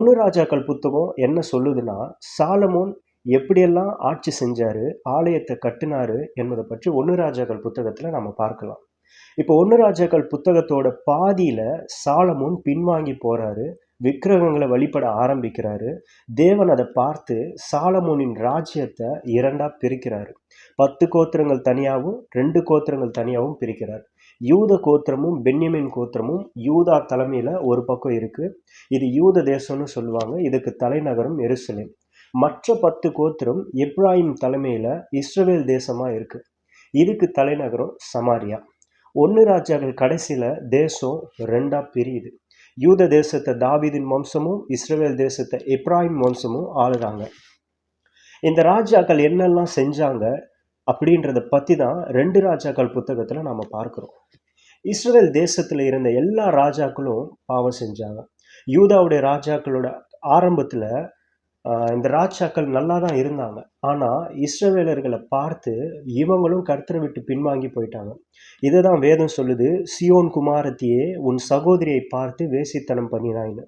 ஒன்னு ராஜாக்கள் புத்தகம் என்ன சொல்லுதுன்னா, சாலமோன் எப்படியெல்லாம் ஆட்சி செஞ்சாரு, ஆலயத்த கட்டுனாரு என்பத பற்றி ஒன்னு ராஜாக்கள் புத்தகத்துல நம்ம பார்க்கலாம். இப்போ ஒன்னு ராஜாக்கள் புத்தகத்தோட பாதியில சாலமோன் பின்வாங்கி போறாரு. விக்கிரகங்கள வழிபட ஆரம்பிக்கிறாரு. தேவன் அத பார்த்து சாலமோனின் ராஜ்யத்த 2ஆ பிரிக்கிறாரு. 10 கோத்திரங்கள் தனியாவும், 2 கோத்திரங்கள் தனியாவும் பிரிக்கிறார். யூத கோத்திரமும், பென்யமீன் கோத்திரமும் யூதா தலைமையில ஒரு பக்கம் இருக்கு. இது யூத தேசம்னு சொல்லுவாங்க. இதுக்கு தலைநகரம் எருசலேம். மற்ற 10 கோத்திரம் எப்ராயிம் தலைமையில இஸ்ரவேல் தேசமா இருக்கு. இதுக்கு தலைநகரம் சமாரியா. ஒன்னு ராஜாக்கள் கடைசியில தேசம் 2ஆ பிரியுது. யூத தேசத்தை தாவீதின் வம்சமும், இஸ்ரவேல் தேசத்தை எப்ராயிம் வம்சமும் ஆளுறாங்க. இந்த ராஜாக்கள் என்னெல்லாம் செஞ்சாங்க அப்படின்றத பத்தி தான் 2 ராஜாக்கள் புத்தகத்துல நாம பார்க்கிறோம். இஸ்ரவேல் தேசத்துல இருந்த எல்லா ராஜாக்களும் பாவம் செஞ்சாங்க. யூதாவுடைய ராஜாக்களோட ஆரம்பத்துல இந்த ராஜாக்கள் நல்லா தான் இருந்தாங்க. ஆனா இஸ்ரவேலர்களை பார்த்து இவங்களும் கர்த்தரை விட்டு பின்வாங்கி போயிட்டாங்க. இதுதான் வேதம் சொல்லுது, சியோன் குமாரத்தியே உன் சகோதரியை பார்த்து வேசித்தனம் பண்ணினாய்ன்னு.